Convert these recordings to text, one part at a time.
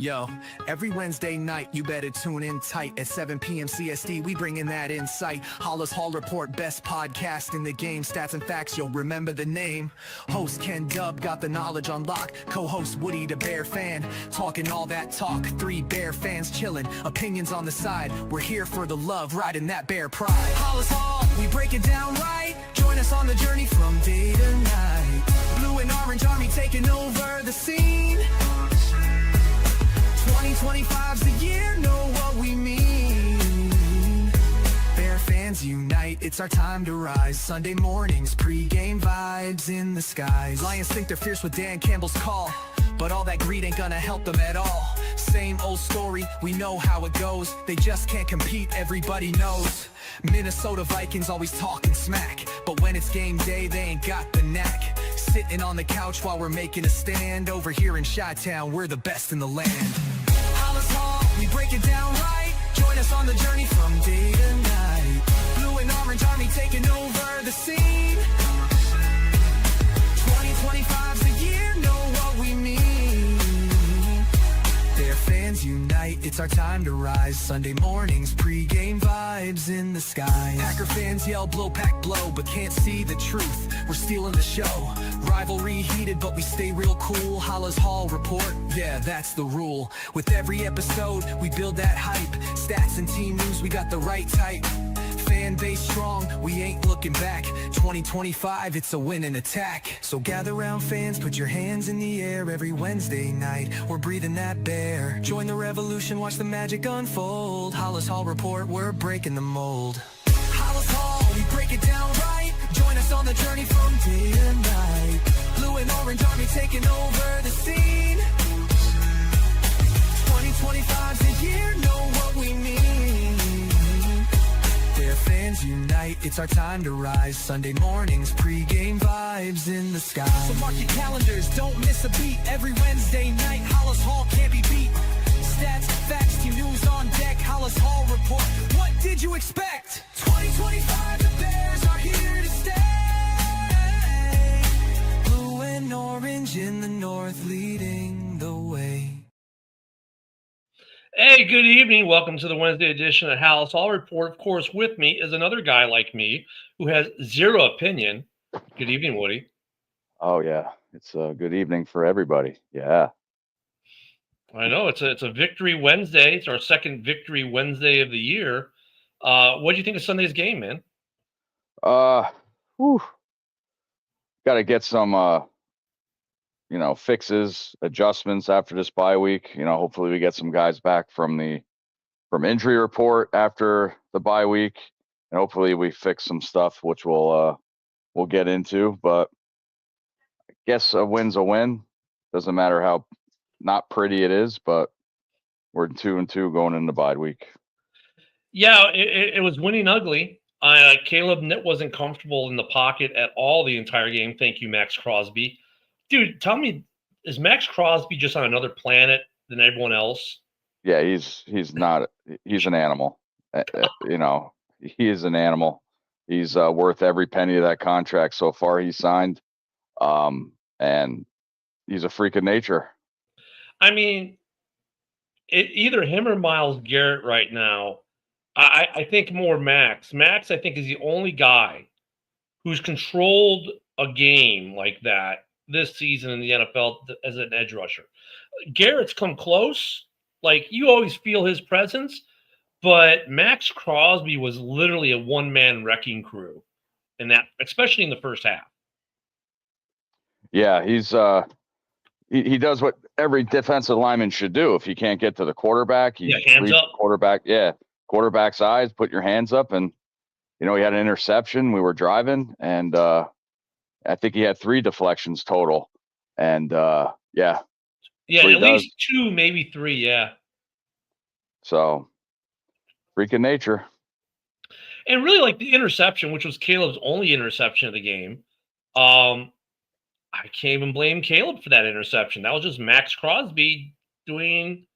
Yo, every Wednesday night, you better tune in tight at 7 p.m. CST. We bring in that insight. Halas Hall Report, best podcast in the game. Stats and facts, you'll remember the name. Host Ken Dub got the knowledge on lock. Co-host Woody, the Bear fan. Talking all that talk. 3 Bear fans chilling. Opinions on the side. We're here for the love, riding that Bear pride. Halas Hall, we break it down right. Join us on the journey from day to night. Blue and orange army taking over the scene. 2025's the year, know what we mean. Bear fans unite, it's our time to rise. Sunday mornings, pre-game vibes in the skies. Lions think they're fierce with Dan Campbell's call, but all that greed ain't gonna help them at all. Same old story, we know how it goes. They just can't compete, everybody knows. Minnesota Vikings always talking smack, but when it's game day, they ain't got the knack. Sitting on the couch while we're making a stand. Over here in Chi-Town, we're the best in the land. Halas Hall, we break it down right. Join us on the journey from day to night. Blue and orange army taking over the scene. 2025's the year, know what we mean. Their fans unite, it's our time to rise. Sunday mornings, pre-game vibes in the sky. Packer fans yell blow pack blow, but can't see the truth. We're stealing the show. Rivalry heated, but we stay real cool. Halas Hall Report, yeah, that's the rule. With every episode, we build that hype. Stats and team news, we got the right type. Fan base strong, we ain't looking back. 2025, it's a win and attack. So gather round fans, put your hands in the air. Every Wednesday night, we're breathing that bear. Join the revolution, watch the magic unfold. Halas Hall Report, we're breaking the mold. Halas Hall, we break it down right. Join us on the journey from day to night. Blue and orange army taking over the scene. 2025's the year, know what we mean. Their fans unite, it's our time to rise. Sunday mornings, pre-game vibes in the sky. So mark your calendars, don't miss a beat. Every Wednesday night, Halas Hall can't be beat. Stats, facts, team news on deck. Halas Hall Report, what did you expect? 2025, the Bears are here to stay. Blue and orange in the north leading the way. Hey, good evening. Welcome to the Wednesday edition of Halas Hall Report. Of course, with me is another guy like me who has zero opinion. Good evening, Woody. Oh yeah, it's a good evening for everybody. Yeah. I know it's a victory Wednesday. It's our second victory Wednesday of the year. What do you think of Sunday's game, man? Whew. Got to get some fixes, adjustments after this bye week. Hopefully we get some guys back from injury report after the bye week, and hopefully we fix some stuff, which we'll get into. But I guess a win's a win. Doesn't matter how not pretty it is, but we're 2-2 going into bye week. Yeah, it was winning ugly. Caleb Nitt wasn't comfortable in the pocket at all the entire game. Thank you, Max Crosby. Dude, tell me, is Max Crosby just on another planet than everyone else? Yeah, he's not. He's an animal. He is an animal. He's worth every penny of that contract so far he signed, and he's a freak of nature. I mean, either him or Myles Garrett right now. I think more Max. Max, I think, is the only guy who's controlled a game like that this season in the NFL as an edge rusher. Garrett's come close. Like, you always feel his presence, but Max Crosby was literally a one-man wrecking crew in that, especially in the first half. Yeah, he's he does what every defensive lineman should do. If you can't get to the quarterback, he hands up. Quarterback's eyes, put your hands up. And he had an interception. We were driving, and I think he had 3 deflections total. And at least 2, maybe 3. Yeah. So, freak of nature. And really, like, the interception, which was Caleb's only interception of the game. I can't even blame Caleb for that interception. That was just Max Crosby doing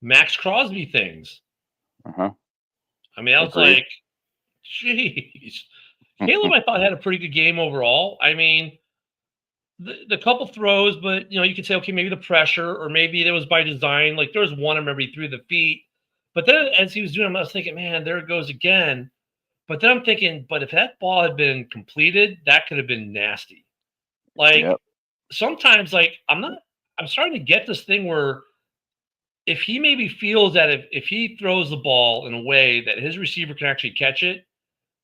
Max Crosby things. Uh-huh. I mean, I was like, jeez. Caleb, I thought, had a pretty good game overall. I mean, the couple throws, but you could say, okay, maybe the pressure, or maybe it was by design. Like there was one, I remember he threw the feet, but then as he was doing them, I was thinking, man, there it goes again. But then I'm thinking, but if that ball had been completed, that could have been nasty. Like Yep. sometimes, like I'm starting to get this thing where if he maybe feels that if he throws the ball in a way that his receiver can actually catch it,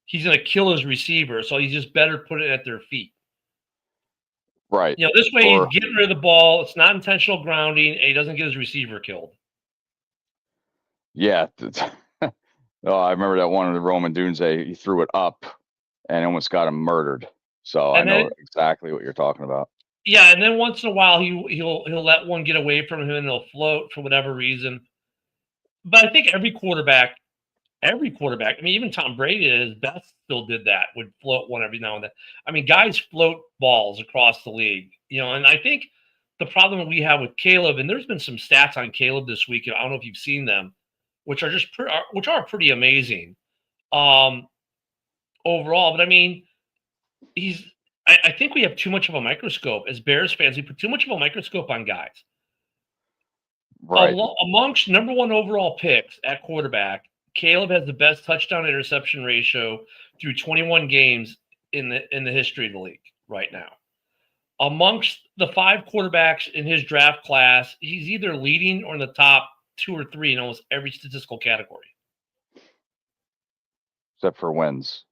he's going to kill his receiver. So he's just better put it at their feet. Right. This way he's Or getting rid of the ball. It's not intentional grounding, and he doesn't get his receiver killed. yeah. Oh, I remember that one of the Roman Dunze, he threw it up and almost got him murdered. So I And know then, exactly what you're talking about. yeah, and then once in a while he'll let one get away from him and he'll float for whatever reason. But I think every quarterback, I mean, even Tom Brady at his best still did that, would float one every now and then. I mean, guys float balls across the league, and I think the problem we have with Caleb, and there's been some stats on Caleb this week, I don't know if you've seen them, which are pretty amazing overall. But I mean, I think we have too much of a microscope as Bears fans. We put too much of a microscope on guys. Right. Amongst number one overall picks at quarterback, Caleb has the best touchdown interception ratio through 21 games in the history of the league right now. Amongst the 5 quarterbacks in his draft class, he's either leading or in the top 2 or 3 in almost every statistical category. Except for wins.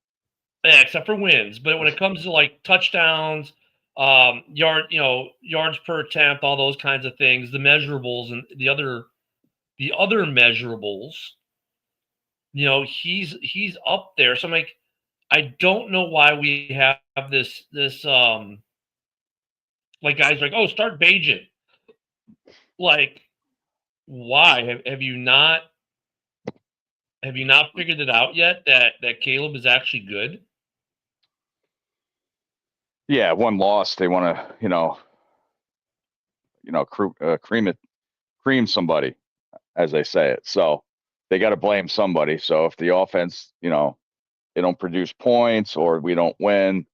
Yeah, except for wins. But when it comes to like touchdowns, yards per attempt, all those kinds of things, the measurables and the other measurables, he's up there. So I'm like, I don't know why we have this like guys like, oh, start Bajan. Like, why have you not figured it out yet that Caleb is actually good? Yeah, one loss. They want to, cream somebody, as they say it. So they got to blame somebody. So if the offense, they don't produce points or we don't win,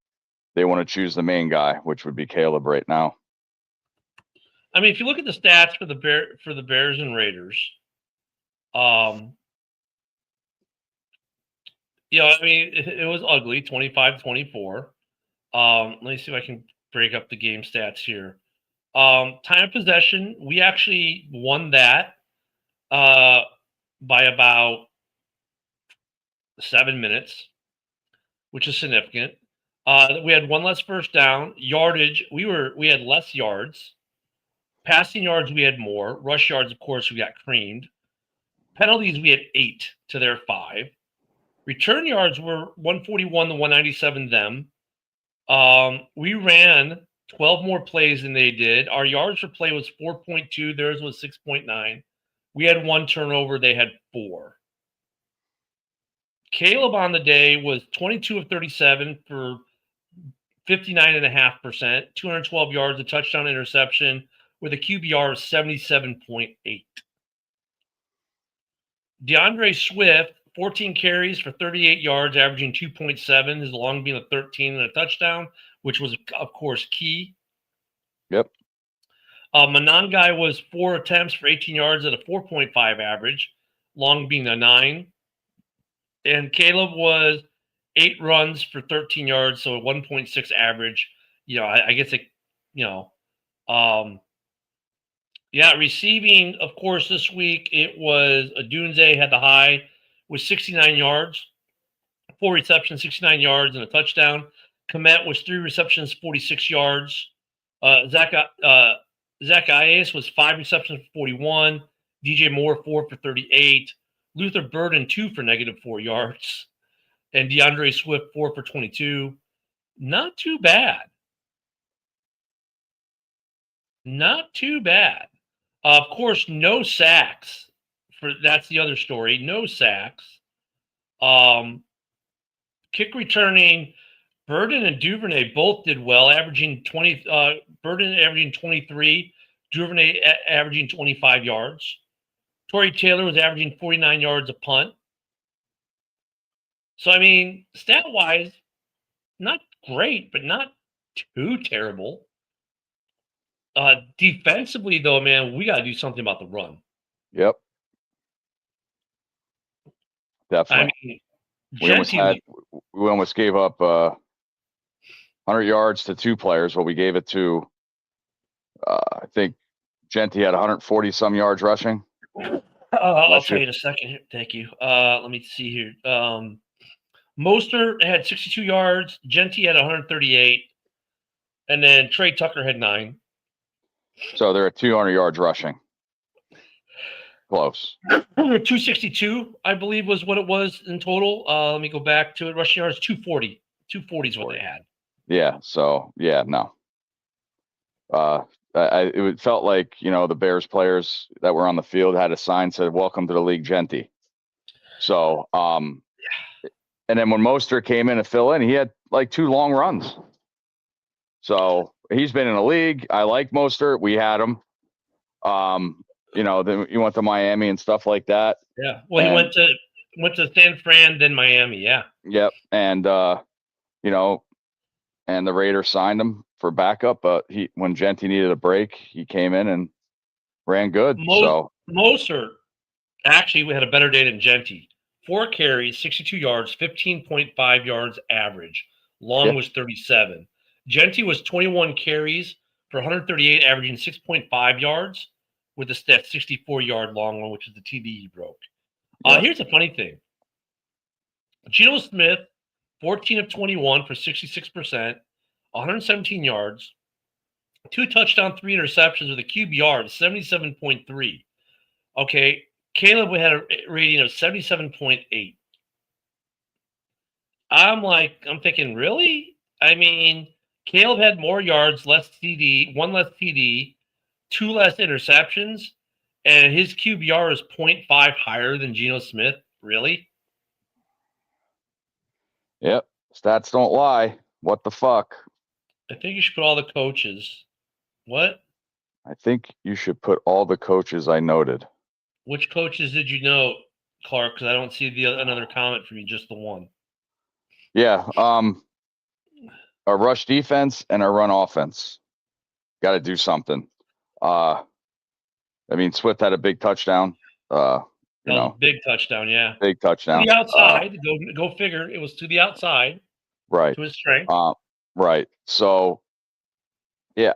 they want to choose the main guy, which would be Caleb right now. I mean, if you look at the stats for the Bears and Raiders, I mean, it was ugly, 25-24. Let me see if I can break up the game stats here. Time of possession, we actually won that by about 7 minutes, which is significant. We had one less first down. Yardage, we had less yards. Passing yards, we had more. Rush yards, of course, we got creamed. Penalties, we had 8 to their 5. Return yards were 141 to 197 them. We ran 12 more plays than they did. Our yards per play was 4.2. Theirs was 6.9. We had 1 turnover. They had 4. Caleb on the day was 22 of 37 for 59.5%, 212 yards, a touchdown, interception, with a QBR of 77.8. DeAndre Swift, 14 carries for 38 yards, averaging 2.7. His long being a 13 and a touchdown, which was, of course, key. Yep. Monangai was 4 attempts for 18 yards at a 4.5 average, long being a 9. And Caleb was 8 runs for 13 yards, so a 1.6 average. I guess it, receiving, of course, this week it was Adunze had the high with 69 yards, 4 receptions, 69 yards, and a touchdown. Komet was 3 receptions, 46 yards. Zacharias was 5 receptions for 41. DJ Moore 4 for 38. Luther Burden 2 for -4 yards. And DeAndre Swift 4 for 22. Not too bad. Not too bad. Of course, no sacks. That's the other story. No sacks. Kick returning, Burden and Duvernay both did well, averaging 20. Burden averaging 23, Duvernay averaging 25 yards. Torrey Taylor was averaging 49 yards a punt. So I mean, stat wise, not great, but not too terrible. Defensively, though, man, we got to do something about the run. Yep, I definitely. mean, We almost had Gentry, we almost gave up 100 yards to 2 players. Well, we gave it to I think Genty had 140 some yards rushing I'll last tell year. you in a second here. Thank you. Let me see here. Mostert had 62 yards. Genty had 138. And then Trey Tucker had 9. So they're at 200 yards rushing. Close. 262, I believe, was what it was in total. Let me go back to it. Rushing yards, 240. 240 is what they had. Yeah. So yeah, no. It felt like the Bears players that were on the field had a sign said "Welcome to the league, Genty." So and then when Mostert came in to fill in, he had like 2 long runs. So he's been in the league. I like Mostert. We had him. Then he went to Miami and stuff like that. Yeah. Well, he went to San Fran, then Miami. Yeah. Yep. And and the Raiders signed him for backup, but when Genty needed a break, he came in and ran good. Mostert actually we had a better day than Genty. 4 carries, 62 yards, 15.5 yards average. Long was 37. Genty was 21 carries for 138, averaging 6.5 yards with a 64-yard long one, which is the TD he broke. Here's a funny thing. Geno Smith, 14 of 21 for 66%, 117 yards, 2 touchdowns, 3 interceptions with a QBR of 77.3. Okay, Caleb had a rating of 77.8. I'm thinking, really? I mean, Caleb had more yards, less TD, 1 less TD, 2 less interceptions, and his QBR is 0.5 higher than Geno Smith. Really? Yep. Stats don't lie. What the fuck? I think you should put all the coaches. What? I think you should put all the coaches I noted. Which coaches did you know, Clark? Because I don't see another comment from you, just the one. Yeah. Our rush defense and our run offense. Got to do something. Swift had a big touchdown. Big touchdown, yeah. Big touchdown. To the outside. Go figure. It was to the outside. Right. To his strength. Right. So, yeah,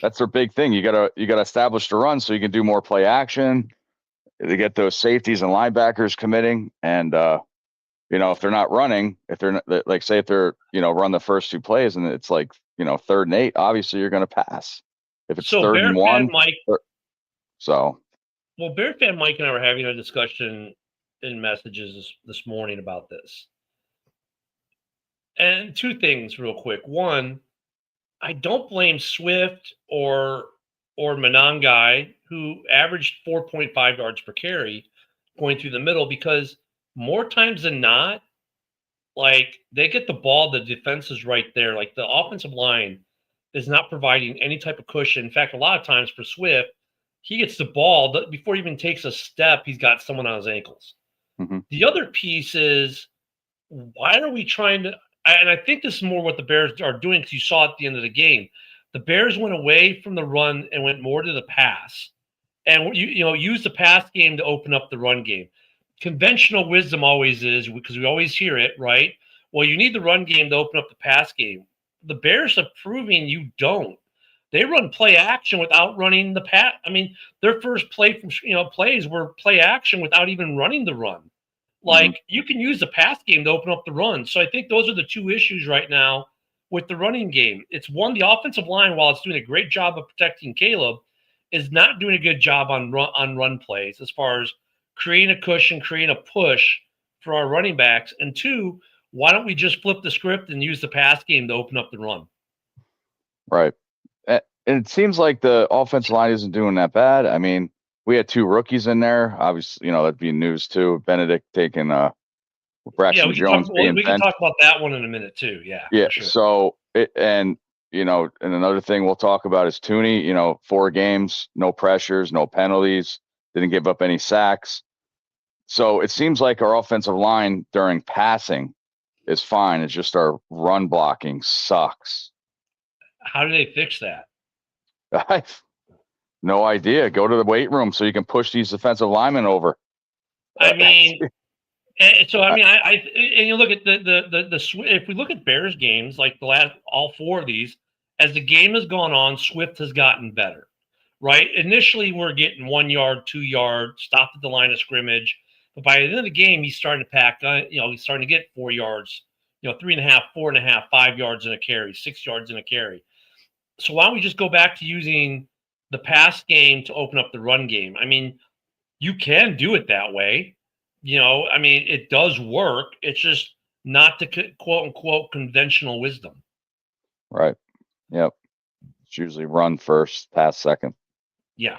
that's their big thing. You gotta establish the run so you can do more play action. To get those safeties and linebackers committing, and if they're not running, if they're not, like, say if they're run the first 2 plays and it's like 3rd and 8, obviously you're going to pass. If it's 3rd and 1, Well, Bear fan Mike and I were having a discussion in messages this morning about this. And 2 things real quick. One, I don't blame Swift or Monangai, who averaged 4.5 yards per carry going through the middle, because more times than not, like, they get the ball, the defense is right there. Like, the offensive line is not providing any type of cushion. In fact, a lot of times for Swift, he gets the ball before he even takes a step, he's got someone on his ankles. Mm-hmm. The other piece is, why are we trying to, and I think this is more what the Bears are doing, because you saw at the end of the game, the Bears went away from the run and went more to the pass, and use the pass game to open up the run game. Conventional wisdom always is, because we always hear it, right? Well, you need the run game to open up the pass game. The Bears are proving you don't. They run play action without running the pass. I mean, their first play from plays were play action without even running the run. Like, you can use the pass game to open up the run. So I think those are the 2 issues right now with the running game. It's one, the offensive line, while it's doing a great job of protecting Caleb, is not doing a good job on run plays as far as creating a cushion, creating a push for our running backs. And 2, why don't we just flip the script and use the pass game to open up the run? Right. And it seems like the offensive line isn't doing that bad. I mean, we had 2 rookies in there. Obviously, that'd be news too. Benedict taking Braxton Jones being we can talk about that one in a minute too. Yeah. Yeah. Sure. So and another thing we'll talk about is Tooney. 4 games, no pressures, no penalties, didn't give up any sacks. So it seems like our offensive line during passing is fine. It's just our run blocking sucks. How do they fix that? I've no idea. Go to the weight room so you can push these defensive linemen over. I mean, and so I mean, and you look at if we look at Bears games, like the last all four of these, as the game has gone on, Swift has gotten better. Right? Initially, we're getting 1 yard, 2 yard, stopped at the line of scrimmage, but by the end of the game, he's starting to pack. He's starting to get 4 yards. 3.5, 4.5, 5 yards in a carry, 6 yards in a carry. So why don't we just go back to using the pass game to open up the run game? I mean, you can do it that way. I mean, it does work. It's just not the quote unquote conventional wisdom. Right. Yep. It's usually run first, pass second. Yeah.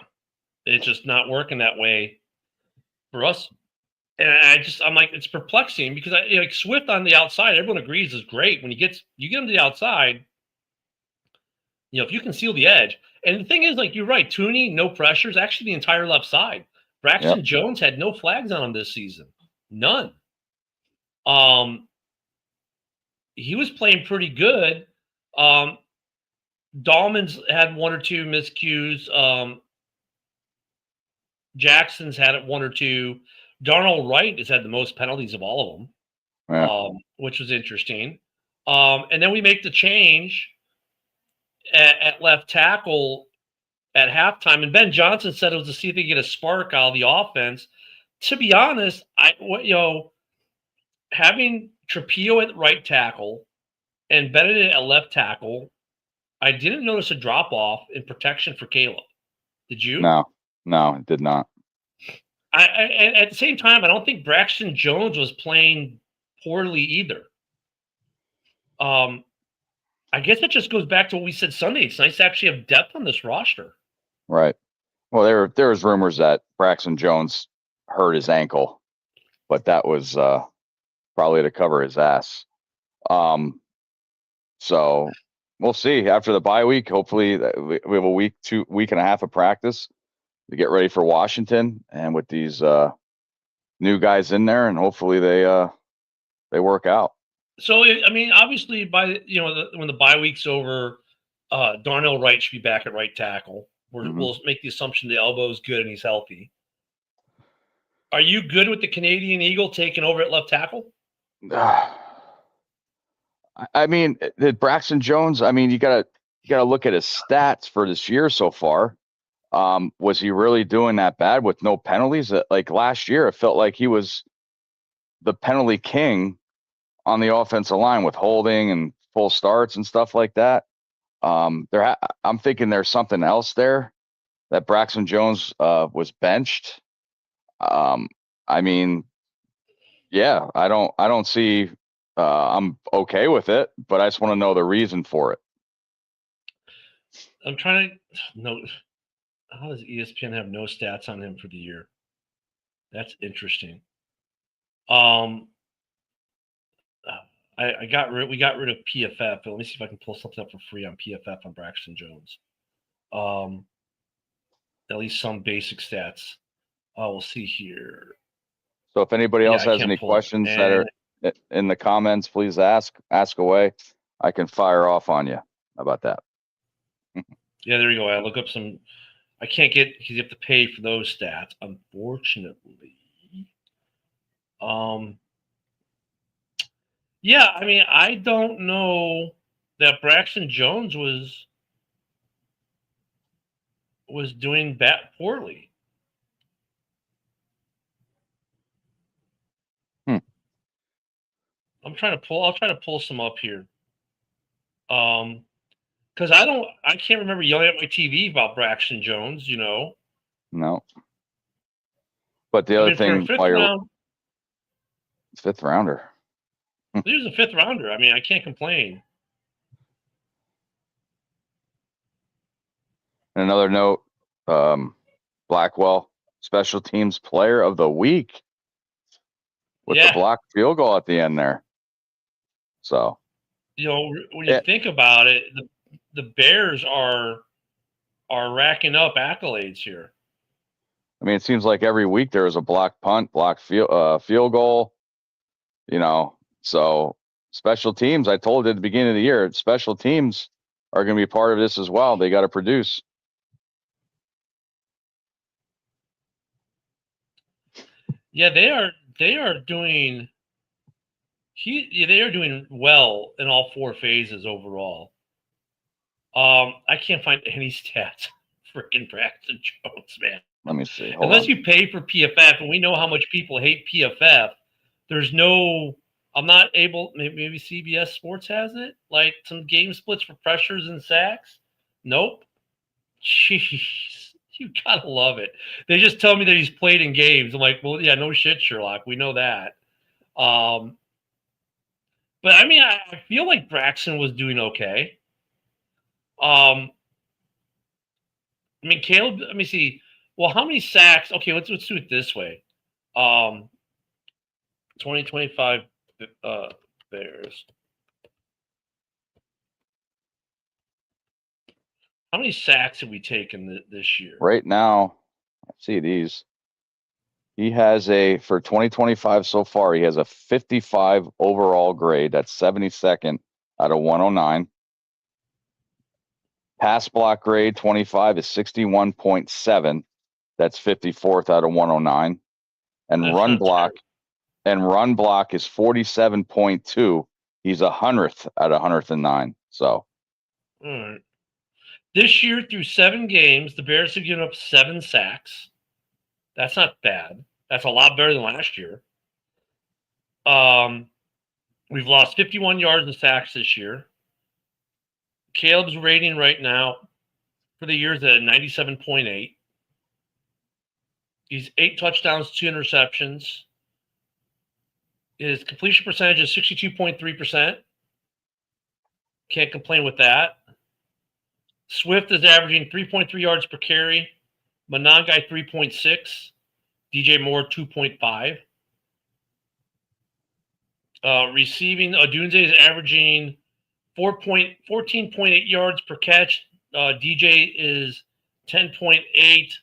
It's just not working that way for us. And I'm like, it's perplexing because like Swift on the outside, everyone agrees is great. When you get him to the outside, if you can seal the edge. And the thing is, like, you're right, Tooney, no pressures, actually the entire left side. Braxton Jones had no flags on him this season. None. He was playing pretty good. Dahlman's had 1 or 2 miscues. Jackson's had 1 or 2. Darnell Wright has had the most penalties of all of them, which was interesting. And then we make the change at left tackle at halftime, and Ben Johnson said it was to see if they get a spark out of the offense. To be honest, having Trapio at right tackle and Benedict at left tackle, I didn't notice a drop off in protection for Caleb. Did you? No, it did not. At the same time, I don't think Braxton Jones was playing poorly either. I guess it just goes back to what we said Sunday. It's nice to actually have depth on this roster. Right. Well, there was rumors that Braxton Jones hurt his ankle, but that was probably to cover his ass. So we'll see after the bye week. Hopefully, we have a week and a half of practice to get ready for Washington, and with these new guys in there, and hopefully they work out. So I mean, obviously, when the bye week's over, Darnell Wright should be back at right tackle. We'll make the assumption the elbow's good and he's healthy. Are you good with the Canadian Eagle taking over at left tackle? I mean, Braxton Jones. I mean, you gotta look at his stats for this year so far. Was he really doing that bad with no penalties? Like last year, it felt like he was the penalty king on the offensive line with holding and full starts and stuff like that. I'm thinking there's something else there that Braxton Jones was benched. I mean, yeah, I don't see. I'm okay with it, but I just want to know the reason for it. I'm trying to know, how does ESPN have no stats on him for the year? That's interesting. We got rid of PFF, but let me see if I can pull something up for free on PFF on Braxton Jones. At least some basic stats. We'll see here. So if anybody else has any questions that are in the comments, please ask away. I can fire off on you. How about that? Yeah, there you go. I look up some. I can't get because you have to pay for those stats, unfortunately. Yeah, I mean, I don't know that Braxton Jones was doing poorly. I'll try to pull some up here. Because I can't remember yelling at my TV about Braxton Jones, No. But the other thing, fifth rounder. He was a 5th rounder. I mean, I can't complain. And another note, Blackwell, special teams player of the week with the blocked field goal at the end there. So, when you think about it, the Bears are racking up accolades here. I mean, it seems like every week there is a blocked punt, blocked field goal, So special teams, I told you at the beginning of the year, special teams are going to be part of this as well. They got to produce. Yeah, they are. They are doing. They are doing well in all four phases overall. I can't find any stats. Freaking Braxton Jones, man. Let me see. Hold Unless on. you pay for PFF, and we know how much people hate PFF. There's no. I'm not able. Maybe CBS Sports has it. Like some game splits for pressures and sacks. Nope. Jeez, you gotta love it. They just tell me that he's played in games. I'm like, well, yeah, no shit, Sherlock. We know that. Um, but I mean, I feel like Braxton was doing okay. I mean, Caleb. Let me see. Well, how many sacks? Okay, let's do it this way. 2025 Bears. How many sacks have we taken this year? Right now, I see these. He has for 2025 so far, he has a 55 overall grade. That's 72nd out of 109. Pass block grade 25 is 61.7. That's 54th out of 109. And That's run not block is 47.2. He's 100th out of 109. So all right. This year, through 7 games, the Bears have given up 7 sacks. That's not bad. That's a lot better than last year. We've lost 51 yards in sacks this year. Caleb's rating right now for the year is at 97.8. He's 8 touchdowns, 2 interceptions. His completion percentage is 62.3%. Can't complain with that. Swift is averaging 3.3 yards per carry. Monangai 3.6. DJ Moore 2.5. Receiving, Odunze is averaging 14.8 yards per catch. DJ is 10.8.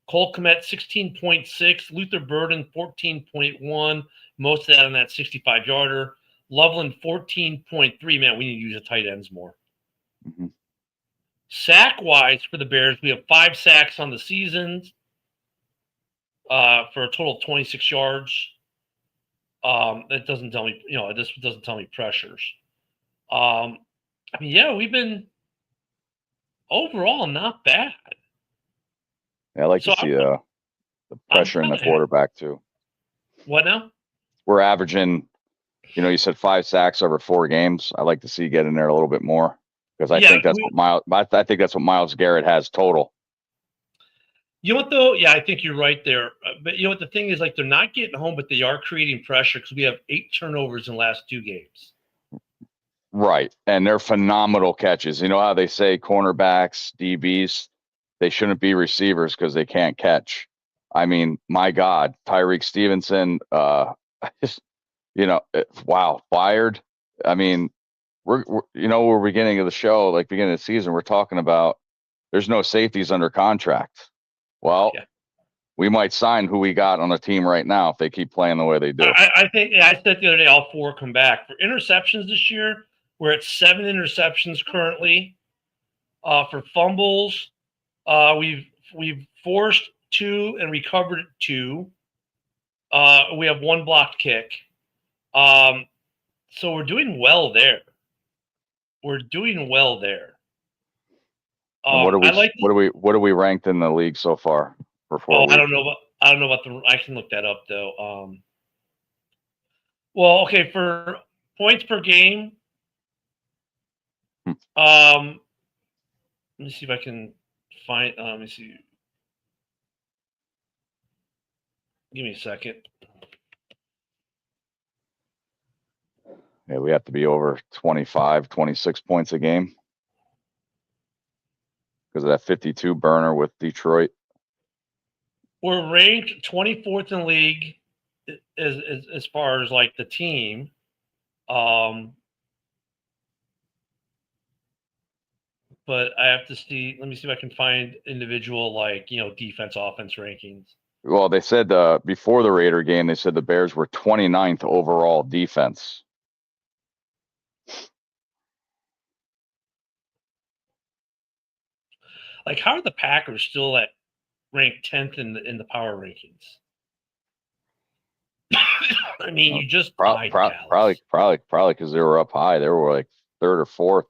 Cole Kmet 16.6. Luther Burden 14.1. Most of that on that 65-yarder. Loveland 14.3. Man, we need to use the tight ends more. mm-hmm. Sack-wise for the Bears, we have 5 sacks on the season for a total of 26 yards. That doesn't tell me, this doesn't tell me pressures. I mean, yeah, we've been overall not bad. Yeah, I like to see the pressure in the quarterback too. What now? We're averaging, you said 5 sacks over 4 games. I like to see get in there a little bit more because I think that's what Myles Garrett has total. You know what though? Yeah, I think you're right there. But you know what the thing is, like they're not getting home, but they are creating pressure because we have 8 turnovers in the last 2 games. Right, and they're phenomenal catches. You know how they say cornerbacks, DBs, they shouldn't be receivers because they can't catch. I mean, my God, Tyreek Stevenson, wow, fired. I mean, we're beginning of the show, like beginning of the season, we're talking about there's no safeties under contract. Well, yeah. We might sign who we got on the team right now if they keep playing the way they do. I think I said the other day all 4 come back. For interceptions this year, we're at 7 interceptions currently. For fumbles, we've forced 2 and recovered 2. We have 1 blocked kick. So we're doing well there. What are we ranked in the league so far for 4 weeks? I don't know about I can look that up though. Well, okay, for points per game. Let me see if I can find. Let me see. Give me a second. Yeah, we have to be over 25, 26 points a game because of that 52 burner with Detroit. We're ranked 24th in the league as far as like the team. But I have to see. Let me see if I can find individual defense, offense rankings. Well, they said before the Raider game, they said the Bears were 29th overall defense. Like, how are the Packers still ranked 10th in the power rankings? I mean, you just Probably, tied Dallas. probably because they were up high. They were like third or fourth.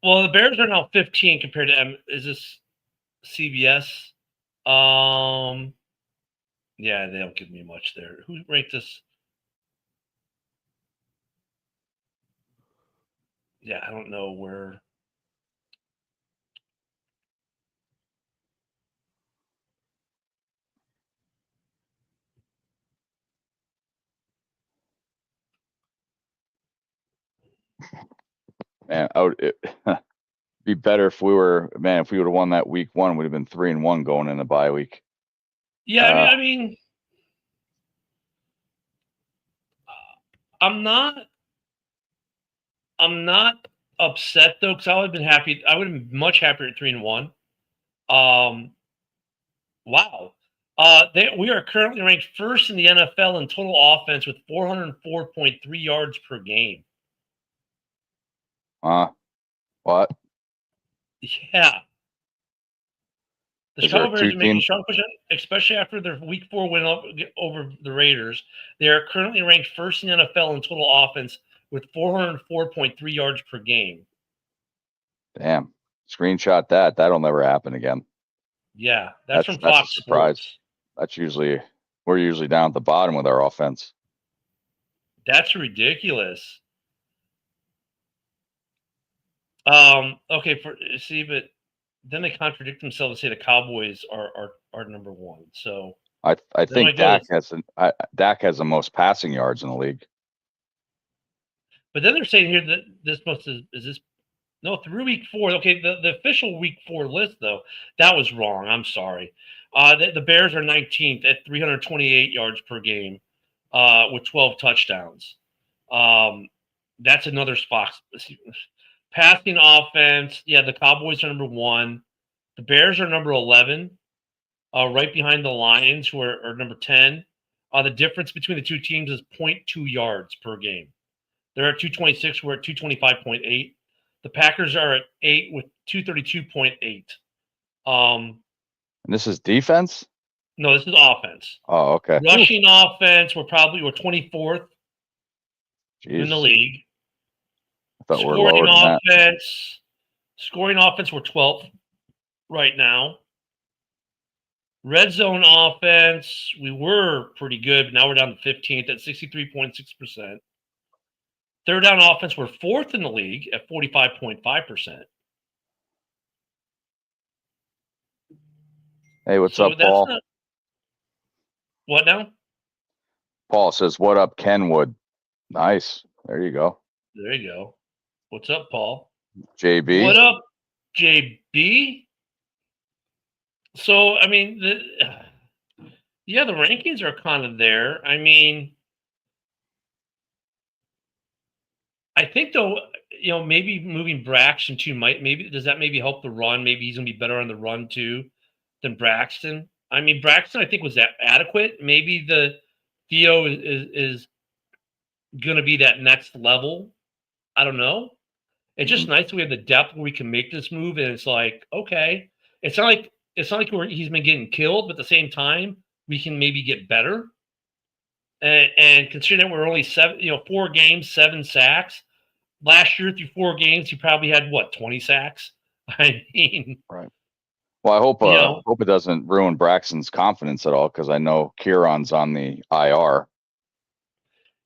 Well, the Bears are now 15 compared to is this CBS? Yeah, they don't give me much there. Who ranked this? Yeah, I don't know where. Man, be better if we would have won that week one, we'd have been 3-1 going in the bye week. Yeah, I mean, I'm not upset though, because I would have been happy. I would have been much happier at 3-1. Wow. We are currently ranked first in the NFL in total offense with 404.3 yards per game. What? Yeah. The Is there Chicago Bears two are making teams? strong push, especially after their Week 4 win over the Raiders. They are currently ranked first in the NFL in total offense with 404.3 yards per game. Damn. Screenshot that. That'll never happen again. Yeah, that's from That's a Fox surprise. Sports. We're usually down at the bottom with our offense. That's ridiculous. Okay, but then they contradict themselves and say the Cowboys are number one. So I think Dak has the most passing yards in the league. But then they're saying here that through Week 4. Okay, the official Week 4 list though, that was wrong. I'm sorry. The Bears are 19th at 328 yards per game, with 12 touchdowns. That's another spot. Passing offense, yeah, the Cowboys are number 1. The Bears are number 11, right behind the Lions, who are number 10. The difference between the two teams is 0.2 yards per game. They're at 226. We're at 225.8. The Packers are at 8 with 232.8. And this is defense? No, this is offense. Oh, okay. Rushing offense, we're 24th in the league. I thought we're lower than that. Scoring offense, we're 12th right now. Red zone offense, we were pretty good, but now we're down to 15th at 63.6%. Third down offense, we're 4th in the league at 45.5%. Hey, what's up, Paul? What now? Paul says, "What up, Kenwood?" Nice. There you go. There you go. What's up, Paul? JB. What up, JB? So, I mean, the rankings are kind of there. I mean, I think though, maybe moving Braxton too does that help the run? Maybe he's gonna be better on the run too than Braxton. I mean, Braxton I think was adequate. Maybe the Theo is gonna be that next level. I don't know. It's just nice that we have the depth where we can make this move, and it's like, okay, it's not like he's been getting killed, but at the same time, we can maybe get better. And considering that we're only 4 games, 7 sacks. Last year through 4 games, he probably had 20 sacks. I mean, right. Well, I hope it doesn't ruin Braxton's confidence at all, because I know Kieran's on the IR.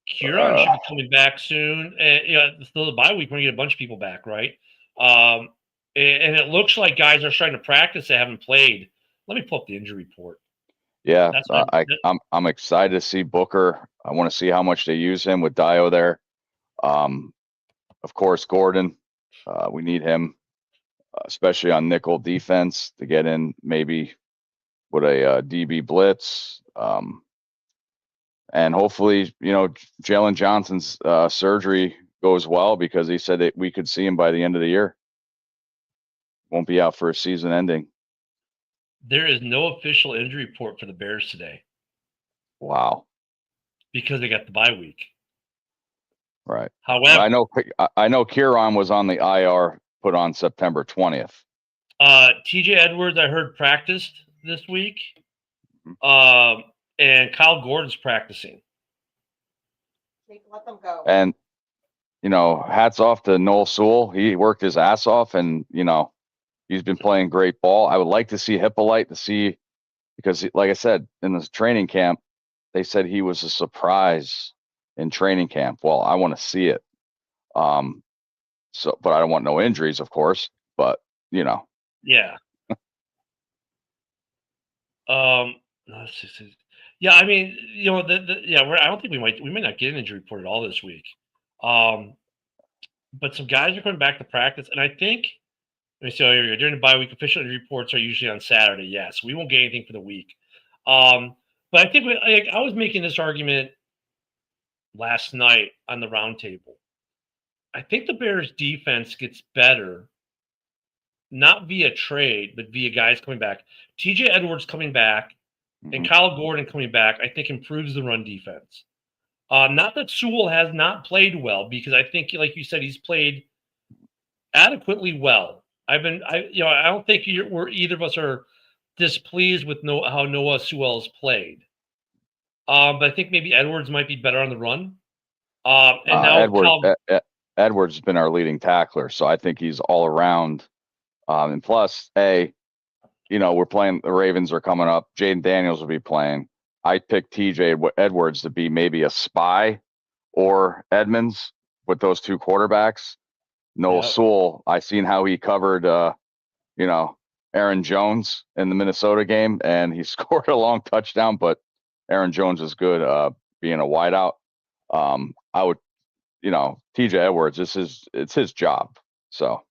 Kieran should be coming back soon. And still the bye week, we're gonna get a bunch of people back, right? And it looks like guys are starting to practice that haven't played. Let me pull up the injury report. Yeah, I'm excited to see Booker. I want to see how much they use him with Dio there. Of course, Gordon. We need him, especially on nickel defense, to get in maybe with a DB blitz. And hopefully, Jalen Johnson's surgery goes well, because he said that we could see him by the end of the year. Won't be out for a season ending. There is no official injury report for the Bears today. Wow. Because they got the bye week. Right. However, I know Kieran was on the IR, put on September 20th. TJ Edwards, I heard, practiced this week. And Kyle Gordon's practicing. Let them go. And, hats off to Noel Sewell. He worked his ass off, and, he's been playing great ball. I would like to see Hippolyte because, like I said, in this training camp, they said he was a surprise in training camp. Well, I want to see it. But I don't want no injuries, of course. But Yeah. Yeah, I mean, I don't think we might not get an injury report at all this week. But some guys are coming back to practice, and I think let me see here we go. During the bye week, official injury reports are usually on Saturday. Yes, we won't get anything for the week. But I think I was making this argument last night on the roundtable. I think the Bears' defense gets better, not via trade, but via guys coming back. TJ Edwards coming back and Kyle Gordon coming back, I think improves the run defense. Not that Sewell has not played well, because I think, like you said, he's played adequately well. I don't think either of us are displeased with how Noah Sewell has played. But I think maybe Edwards might be better on the run. And now Edwards has been our leading tackler, so I think he's all around. And plus, we're playing, the Ravens are coming up. Jaden Daniels will be playing. I picked TJ Edwards to be maybe a spy or Edmonds with those two quarterbacks. Noel Sewell, I seen how he covered, Aaron Jones in the Minnesota game, and he scored a long touchdown, but Aaron Jones is good being a wideout. I would, TJ Edwards, it's his job. So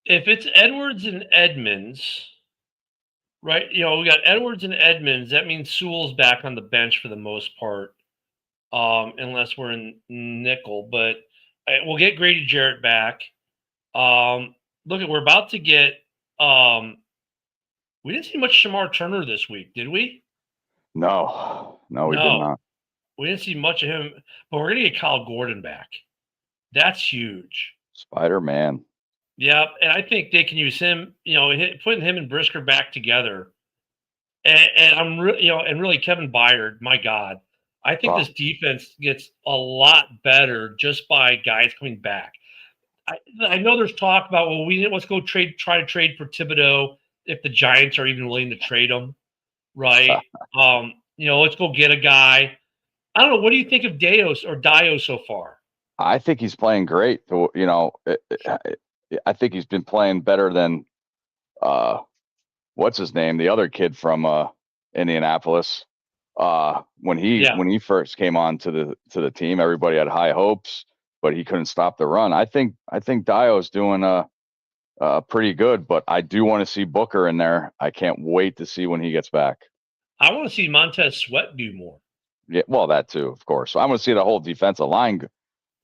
if it's Edwards and Edmonds, right? We got Edwards and Edmonds. That means Sewell's back on the bench for the most part, unless we're in nickel. But we'll get Grady Jarrett back. We're about to get. We didn't see much Shamar Turner this week, did we? No, we did not. We didn't see much of him, but we're gonna get Kyle Gordon back. That's huge. Spider-Man. Yeah, and I think they can use him. Putting him and Brisker back together, and really Kevin Byard. My God, I think this defense gets a lot better just by guys coming back. I know there's talk about let's go try to trade for Thibodeau if the Giants are even willing to trade him, right? Let's go get a guy. I don't know. What do you think of Dio so far? I think he's playing great. I think he's been playing better than what's his name, the other kid from Indianapolis. When he first came on to the team, everybody had high hopes, but he couldn't stop the run. I think Dio's doing pretty good, but I do want to see Booker in there. I can't wait to see when he gets back. I want to see Montez Sweat do more. Yeah, well, that too, of course. So I want to see the whole defensive line,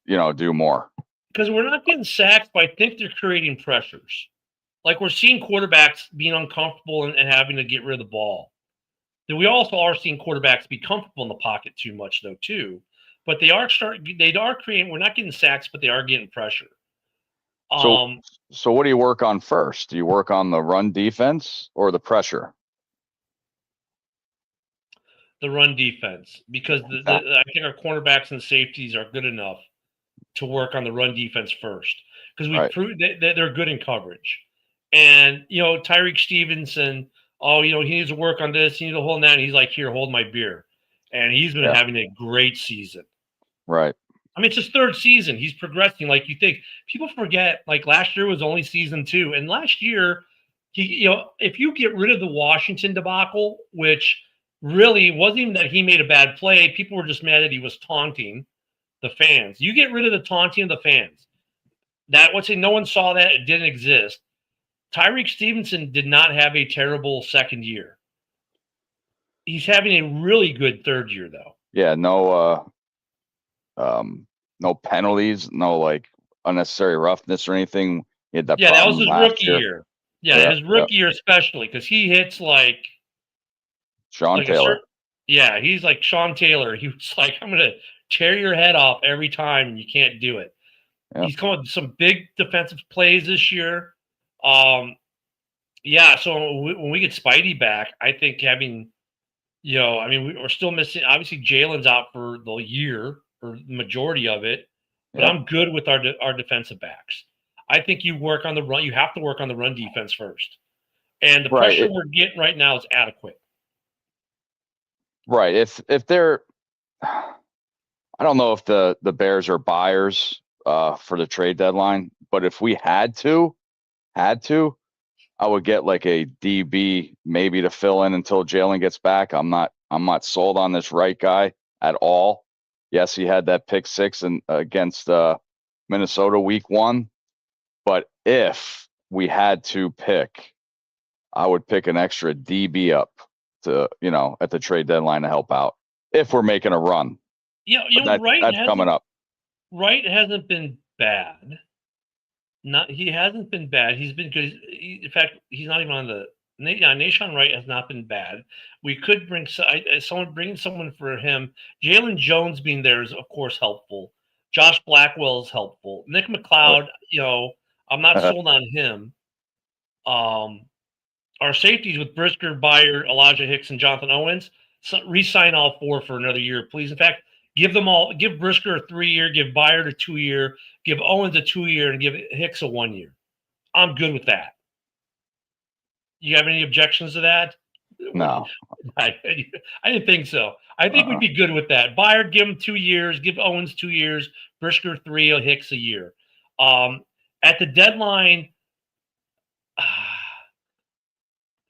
do more. Because we're not getting sacks, but I think they're creating pressures. Like, we're seeing quarterbacks being uncomfortable and having to get rid of the ball. Then we also are seeing quarterbacks be comfortable in the pocket too much, though, too. But they are creating. We're not getting sacks, but they are getting pressure. So what do you work on first? Do you work on the run defense or the pressure? The run defense, because I think our cornerbacks and safeties are good enough to work on the run defense first, because we proved that they're good in coverage. And Tyreek Stevenson, he needs to work on this, he needs to hold that, and he's like, here, hold my beer. And he's been having a great season. Right. I mean, it's his third season. He's progressing. Like, you think people forget, like, last year was only season 2, and last year if you get rid of the Washington debacle, which really wasn't even that he made a bad play, people were just mad that he was taunting the fans. You get rid of the taunting of the fans. No one saw that. It didn't exist. Tyreek Stevenson did not have a terrible second year. He's having a really good third year, though. Yeah, no penalties, no unnecessary roughness or anything. He had that was his rookie year. Yeah, his rookie year especially, because he hits like Sean Taylor. He's like Sean Taylor. He was like, I'm going to tear your head off every time, and you can't do it. Yep. He's come with some big defensive plays this year. So when we get Spidey back, I think having I mean, we're still missing. Obviously, Jalen's out for the year or the majority of it, but Yep. I'm good with our defensive backs. I think you work on the run. You have to work on the run defense first, and the Right. pressure we're getting right now is adequate. Right. If they're, I don't know if the Bears are buyers for the trade deadline, but if we had to, I would get like a DB maybe to fill in until Jalen gets back. I'm not sold on this right guy at all. Yes, he had that pick six and against Minnesota week 1, but if we had to pick, I would pick an extra DB up to, at the trade deadline to help out if we're making a run. But that's coming up. Wright hasn't been bad. He hasn't been bad. He's been good. In fact, he's not even on the. Nashon Wright has not been bad. We could bring bringing someone for him. Jalen Jones being there is of course helpful. Josh Blackwell is helpful. Nick McLeod, I'm not sold on him. Our safeties with Brisker, Byard, Elijah Hicks, and Jonathan Owens. Re-sign all 4 for another year, please. In fact, give Brisker a 3-year, give Byard a 2-year, give Owens a 2-year, and give Hicks a 1-year. I'm good with that. You have any objections to that? No. I didn't think so. I think we'd be good with that. Byard, give him 2 years, give Owens 2 years, Brisker 3, Hicks a year. At the deadline,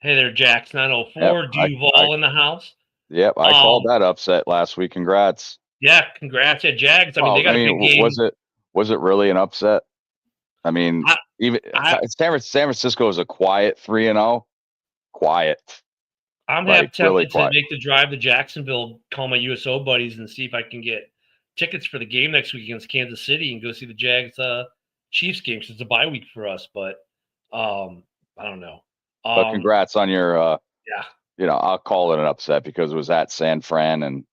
hey there, Jax 904. Duval in the house. Yep, I called that upset last week. Congrats. Yeah, congrats at Jags. I mean, they got a big game. Was it really an upset? I mean, San Francisco is a quiet 3-0. Quiet. I'm half tempted to make the drive to Jacksonville, call my USO buddies, and see if I can get tickets for the game next week against Kansas City and go see the Jags Chiefs game since it's a bye week for us. But I don't know. But congrats on your I'll call it an upset because it was at San Fran and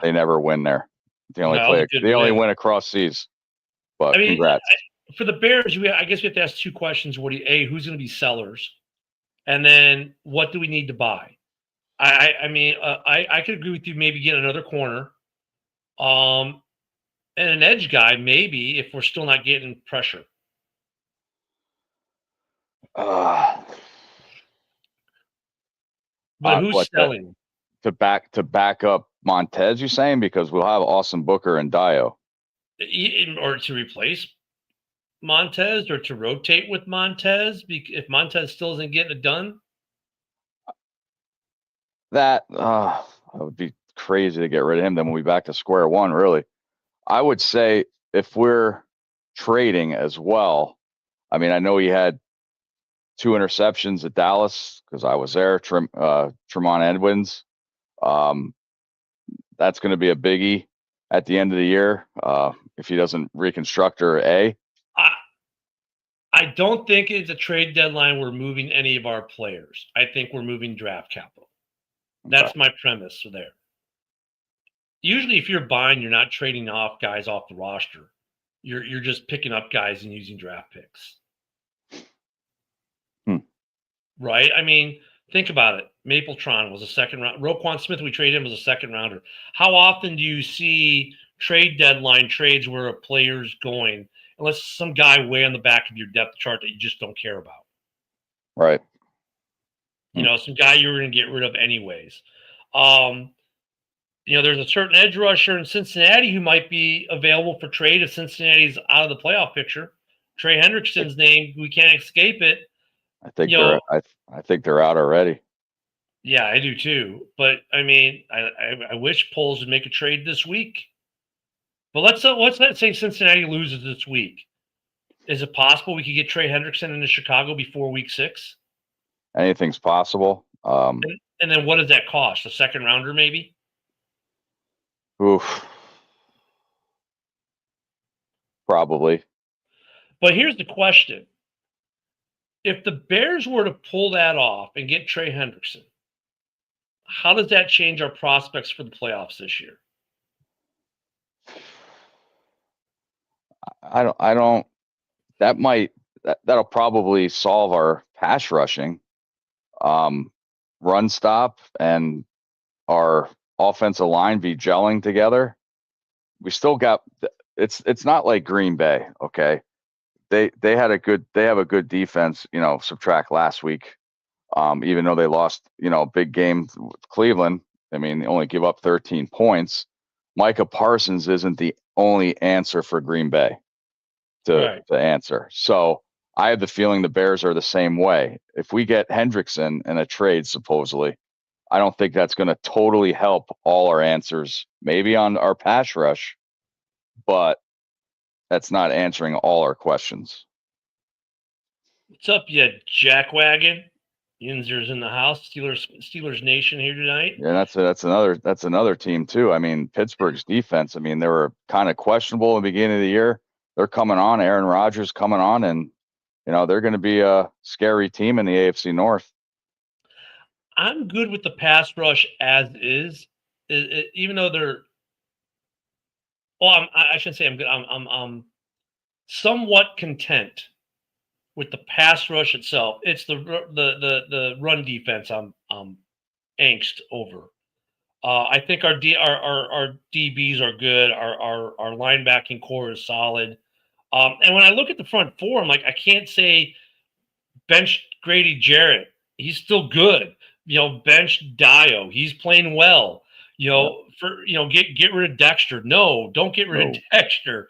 they never win there. They only win across seas. But congrats. For the Bears, I guess we have to ask 2 questions. Who's going to be sellers? And then what do we need to buy? I could agree with you, maybe get another corner. And an edge guy, maybe, if we're still not getting pressure. But who's selling? To back up Montez, you're saying? Because we'll have Austin Booker and Dio. Or to replace Montez or to rotate with Montez if Montez still isn't getting it done? That would be crazy to get rid of him. Then we'll be back to square one, really. I would say if we're trading as well, I mean, I know he had 2 interceptions at Dallas because I was there, Tremont Edmonds. That's going to be a biggie at the end of the year if he doesn't reconstruct or I don't think it's a trade deadline we're moving any of our players. I think we're moving draft capital. That's my premise there. Usually if you're buying, you're not trading off guys off the roster. You're just picking up guys and using draft picks. Right? I mean, think about it. Mapletron was a second round. Roquan Smith, we traded him, was a second rounder. How often do you see trade deadline trades where a player's going, unless some guy way on the back of your depth chart that you just don't care about? Right. Some guy you were going to get rid of anyways. There's a certain edge rusher in Cincinnati who might be available for trade if Cincinnati's out of the playoff picture. Trey Hendrickson's name, we can't escape it. I think I think they're out already. Yeah, I do too. But I mean, I wish Poles would make a trade this week. But let's say Cincinnati loses this week. Is it possible we could get Trey Hendrickson into Chicago before week 6? Anything's possible. And then what does that cost? A second rounder, maybe? Oof. Probably. But here's the question. If the Bears were to pull that off and get Trey Hendrickson, how does that change our prospects for the playoffs this year? That'll probably solve our pass rushing, run stop, and our offensive line be gelling together, we still got it's not like Green Bay, okay? They have a good defense, subtract last week. Even though they lost, big game with Cleveland, I mean, they only give up 13 points. Micah Parsons isn't the only answer for Green Bay to answer. So I have the feeling the Bears are the same way. If we get Hendrickson in a trade, supposedly, I don't think that's going to totally help all our answers. Maybe on our pass rush, but that's not answering all our questions. What's up, you jackwagon? Yinzer's in the house. Steelers Nation here tonight. Yeah, that's another team too. I mean, Pittsburgh's defense. I mean, they were kind of questionable in the beginning of the year. They're coming on. Aaron Rodgers coming on, and they're going to be a scary team in the AFC North. I'm good with the pass rush as is, even though they're. Well, I shouldn't say I'm good. I'm somewhat content with the pass rush itself. It's the run defense I'm angst over. I think our DBs are good. Our linebacking core is solid. And when I look at the front four, I'm like, I can't say bench Grady Jarrett. He's still good. Bench Dio. He's playing well. Get rid of Dexter. No, don't get rid of Dexter.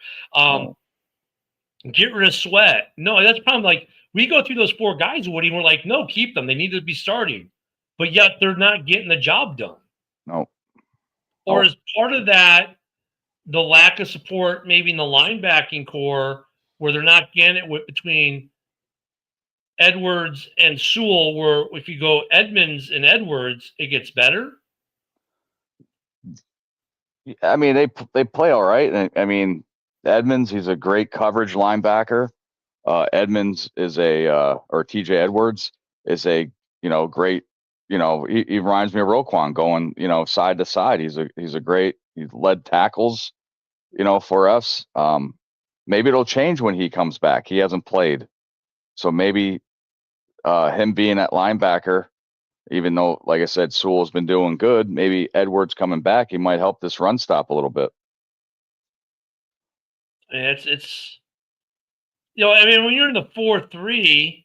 Get rid of Sweat. No, that's the problem. Like, we go through those four guys, Woody, and we're like, no, keep them. They need to be starting. But yet they're not getting the job done. No. Or is part of that the lack of support maybe in the linebacking core where they're not getting it between Edwards and Sewell, where if you go Edmonds and Edwards, it gets better? I mean, they play all right. I mean, Edmonds, he's a great coverage linebacker. Edmonds is or TJ Edwards is a, great, he reminds me of Roquan going, side to side. He's a great, he led tackles, for us. Maybe it'll change when he comes back. He hasn't played. So maybe him being at linebacker, even though, like I said, Sewell's been doing good, maybe Edwards coming back, he might help this run stop a little bit. It's I mean, when you're in the 4-3,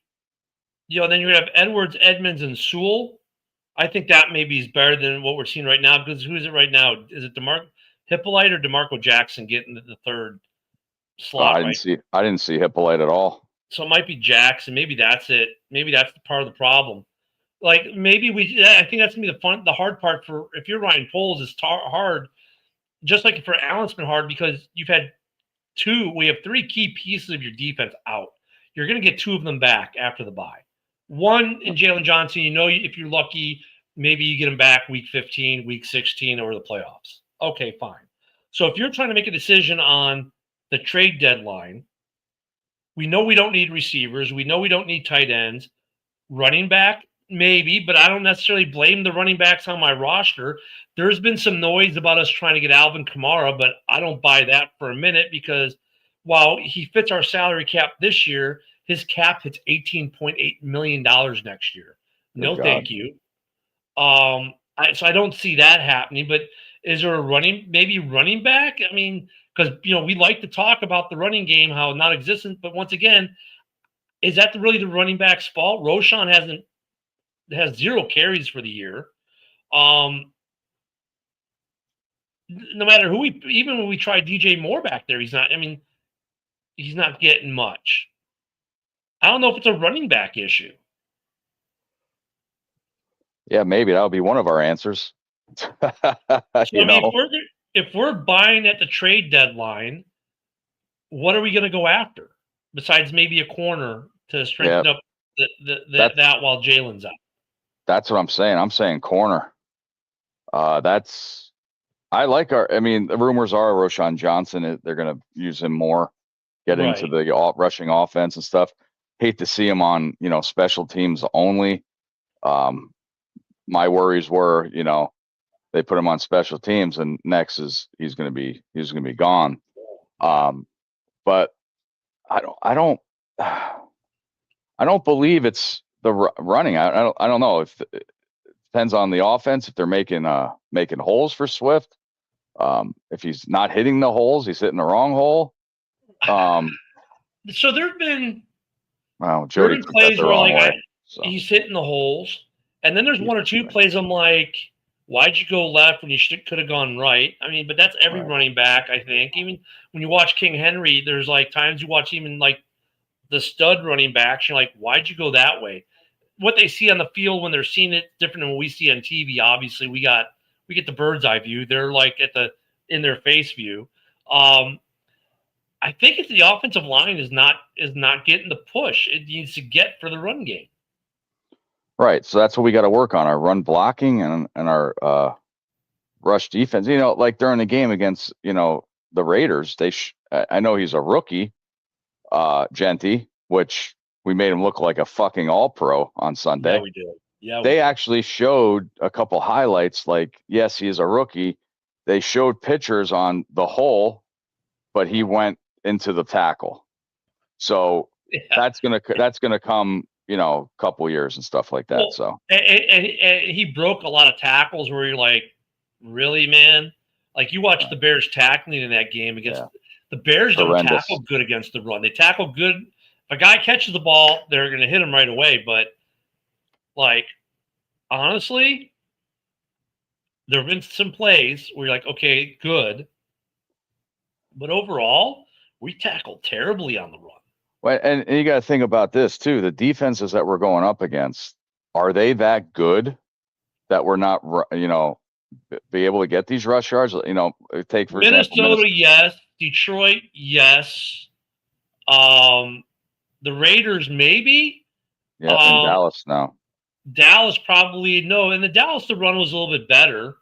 then you have Edwards, Edmonds, and Sewell. I think that maybe is better than what we're seeing right now, because who is it right now? Is it Hippolyte or DeMarco Jackson getting the third slot? I didn't see Hippolyte at all. So it might be Jackson. Maybe that's it. Maybe that's part of the problem. Like, maybe I think that's gonna be the hard part for, if you're Ryan Poles, is hard. Just like for Allen, it's been hard because we have three key pieces of your defense out. You're going to get two of them back after the bye. One in Jalen Johnson, if you're lucky, maybe you get him back week 15, week 16, or the playoffs. Okay, fine. So if you're trying to make a decision on the trade deadline, we know we don't need receivers. We know we don't need tight ends. Running back, maybe, but I don't necessarily blame the running backs on my roster. There's been some noise about us trying to get Alvin Kamara, but I don't buy that for a minute, because while he fits our salary cap this year, his cap hits $18.8 million next year. No, thank you. So I don't see that happening, but is there a running back? I mean, because, we like to talk about the running game, how non-existent, but once again, is that really the running back's fault? Roshan has 0 carries for the year. No matter who even when we try DJ Moore back there, he's not getting much. I don't know if it's a running back issue. Yeah, maybe that'll be one of our answers. If we're buying at the trade deadline, what are we going to go after besides maybe a corner to strengthen up that while Jalen's out? That's what I'm saying. I'm saying corner. I like the rumors are Roshan Johnson, they're going to use him more, get into the rushing offense and stuff. Hate to see him on, special teams only. My worries were, they put him on special teams and next he's going to be gone. But I don't believe it's the running. I don't know if depends on the offense. If they're making holes for Swift, if he's not hitting the holes, he's hitting the wrong hole. So there've been Jody took that plays the where wrong like way. he's hitting the holes, and then there's one or two plays I'm like, why'd you go left when you could have gone right? I mean, but that's every running back, I think. Even when you watch King Henry, there's like times you watch even like the stud running backs, you're like, why'd you go that way? What they see on the field when they're seeing it different than what we see on TV. Obviously, we get the bird's eye view. They're like in their face view. I think it's the offensive line is not getting the push it needs to get for the run game. Right. So that's what we got to work on, our run blocking and our rush defense. Like during the game against, the Raiders, I know he's a rookie, Genty, which we made him look like a fucking all-pro on Sunday. Yeah, we did. Yeah, they actually showed a couple highlights. Like, yes, he is a rookie. They showed pictures on the hole, but he went into the tackle. So that's gonna come, a couple years and stuff like that. Well, so and he broke a lot of tackles where you're like, really, man? Like you watch the Bears tackling in that game against the Bears. Don't tackle good against the run. They tackle good. If a guy catches the ball, they're going to hit him right away. But like, honestly, there have been some plays where you're like, okay, good. But overall, we tackled terribly on the run. Well, and you got to think about this too. The defenses that we're going up against, are they that good that we're not, be able to get these rush yards? Take for example, Minnesota, yes. Detroit, yes. The Raiders, maybe. Yeah, and Dallas, no. Dallas probably no. In the Dallas, the run was a little bit better.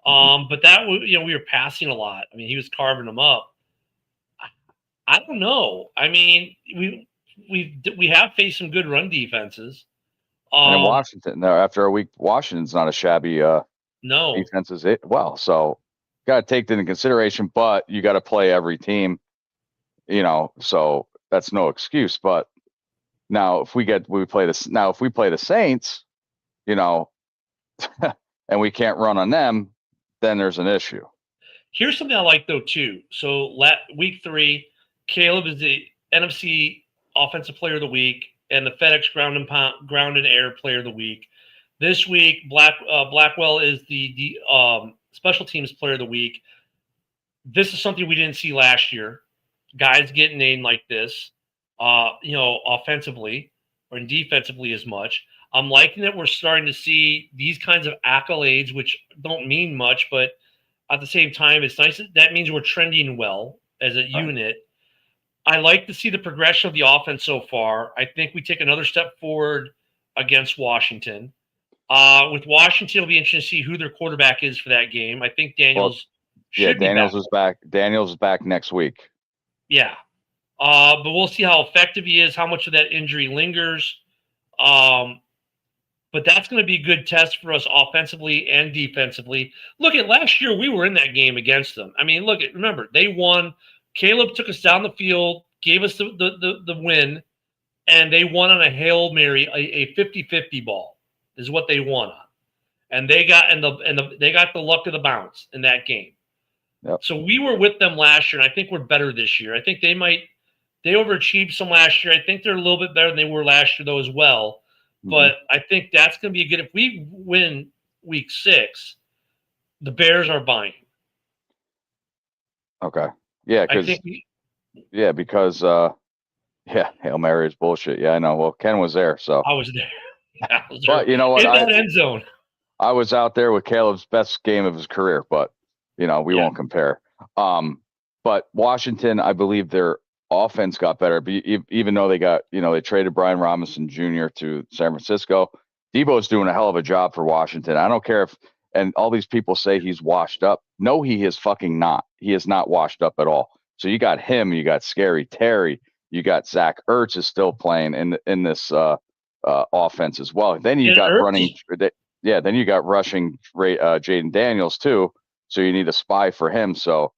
But that was, we were passing a lot. I mean, he was carving them up. I don't know. I mean, we have faced some good run defenses. And in Washington, after a week, Washington's not a shabby defense as it. Well, so got to take that into consideration. But you got to play every team, So that's no excuse. But now, if we play the Saints, and we can't run on them, then there's an issue. Here's something I like though too. So week 3, Caleb is the NFC Offensive Player of the Week and the FedEx Ground and Air Player of the Week. This week, Blackwell is the Special Teams Player of the Week. This is something we didn't see last year. Guys getting named like this, offensively or defensively as much. I'm liking that we're starting to see these kinds of accolades, which don't mean much, but at the same time, it's nice. That means we're trending well as a unit. I like to see the progression of the offense so far. I think we take another step forward against Washington. With Washington, it'll be interesting to see who their quarterback is for that game. I think Daniels should be Daniels back. is back. Daniels is back next week. Yeah. But we'll see how effective he is, how much of that injury lingers. But that's going to be a good test for us offensively and defensively. Look at last year, we were in that game against them. I mean, remember, they won. Caleb took us down the field, gave us the win, and they won on a Hail Mary, a 50-50 ball is what they won on. And they got they got the luck of the bounce in that game. Yep. So we were with them last year, and I think we're better this year. I think they overachieved some last year. I think they're a little bit better than they were last year, though, as well. Mm-hmm. But I think that's going to be a good. If we win week 6, the Bears are buying. Okay. Yeah, because Hail Mary is bullshit. Yeah, I know. Well, Ken was there, so I was there. Yeah, I was there. But you know what? In that end zone. I was out there with Caleb's best game of his career, but we won't compare. But Washington, I believe their offense got better, even though they got, they traded Brian Robinson Jr. to San Francisco. Debo's doing a hell of a job for Washington. I don't care and all these people say he's washed up. No, he is fucking not. He is not washed up at all. So you got him, you got Scary Terry, you got Zach Ertz is still playing in this offense as well. Then you got rushing Jaden Daniels too. So you need a spy for him. So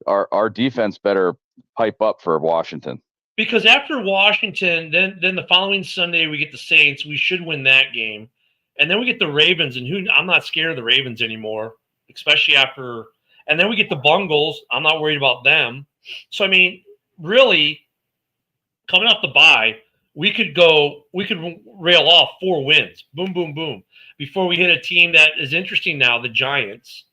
our defense better pipe up for Washington. Because after Washington, then the following Sunday we get the Saints. We should win that game. And then we get the Ravens, and I'm not scared of the Ravens anymore, especially after. And then we get the Bungles. I'm not worried about them. So I mean, really, coming off the bye, we could rail off 4 wins, boom, boom, boom, before we hit a team that is interesting now, the Giants.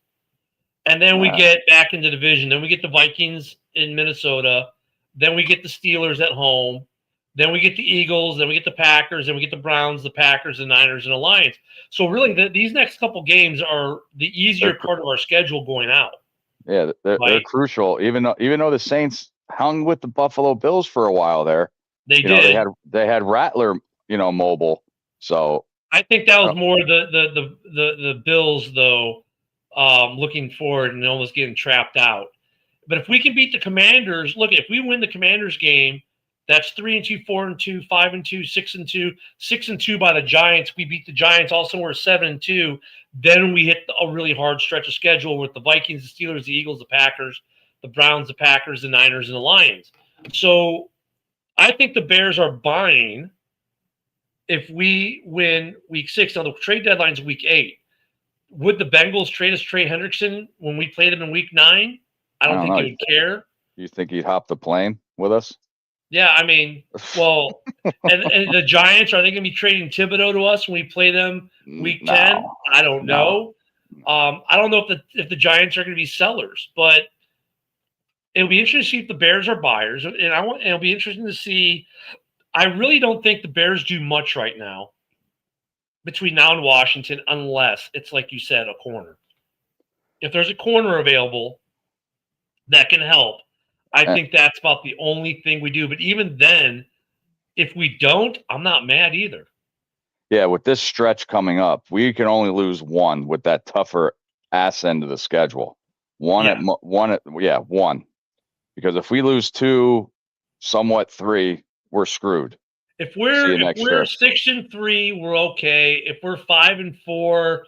And then we get back into the division. Then we get the Vikings in Minnesota. Then we get the Steelers at home. Then we get the Eagles. Then we get the Packers. Then we get the Browns, the Packers, the Niners, and the Lions. So really, these next couple games are the easier part of our schedule going out. Yeah, they're crucial. Even though the Saints hung with the Buffalo Bills for a while there, they did. They had Rattler, mobile. So I think that was more the Bills though, looking forward and almost getting trapped out. But if we can beat the Commanders, look, if we win the Commanders game, that's 3-2, 4-2, 5-2, 6-2, 6-2 by the Giants. We beat the Giants. Also, we're 7-2. Then we hit a really hard stretch of schedule with the Vikings, the Steelers, the Eagles, the Packers, the Browns, the Packers, the Niners, and the Lions. So I think the Bears are buying if we win week 6. Now, the trade deadline's week 8. Would the Bengals trade us Trey Hendrickson when we played them in week 9? I don't think they would care. You think he'd hop the plane with us? Yeah, I mean, well, and the Giants, are they going to be trading Thibodeau to us when we play them week 10? I don't know. I don't know if the Giants are going to be sellers, but it'll be interesting to see if the Bears are buyers, and it'll be interesting to see. I really don't think the Bears do much right now between now and Washington, unless it's like you said, a corner. If there's a corner available that can help, I think that's about the only thing we do. But even then, if we don't, I'm not mad either. Yeah, with this stretch coming up, we can only lose one with that tougher ass end of the schedule. One. Because if we lose 2, somewhat 3, we're screwed. If we're 6-3, we're okay. If we're 5-4,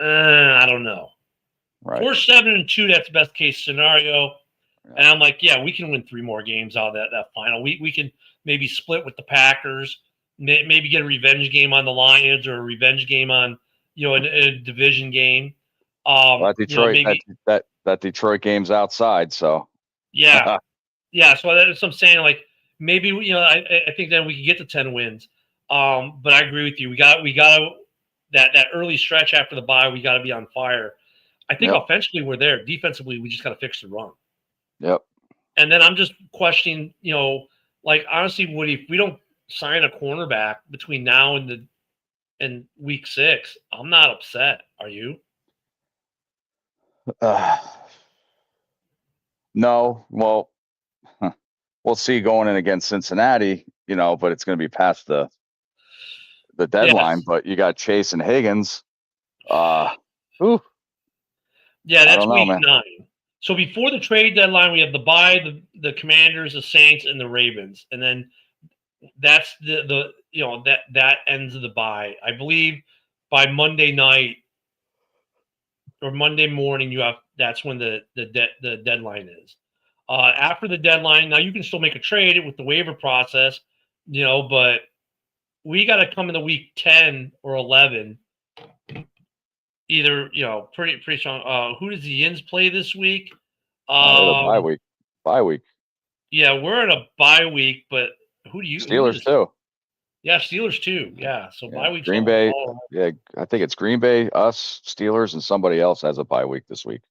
I don't know. Right. If we're 7-2, that's best case scenario. Yeah. And I'm like, yeah, we can win 3 more games out of that final. We can maybe split with the Packers, maybe get a revenge game on the Lions or a revenge game on a division game. That Detroit that Detroit game's outside, so yeah, yeah. So that's what I'm saying. Like maybe I think then we can get to 10 wins. But I agree with you. We got that early stretch after the bye. We got to be on fire. I think offensively we're there. Defensively, we just got to fix the run. Yep. And then I'm just questioning, like honestly, Woody, if we don't sign a cornerback between now and week 6, I'm not upset. Are you? No. Well, we'll see going in against Cincinnati, but it's going to be past the deadline. Yes. But you got Chase and Higgins. Yeah, that's week 9. So before the trade deadline, we have the bye, the Commanders, the Saints, and the Ravens, and then that's that ends the bye. I believe by Monday night or Monday morning, that's when the deadline is. After the deadline, now you can still make a trade with the waiver process, but we got to come in the week 10 or 11. Either pretty strong. Who does the Yins play this week? Bye week. Yeah, we're in a bye week, but who do you? Steelers too. Yeah, Steelers too. Yeah, so bye week. Green Bay. Yeah, I think it's Green Bay, us, Steelers, and somebody else has a bye week this week.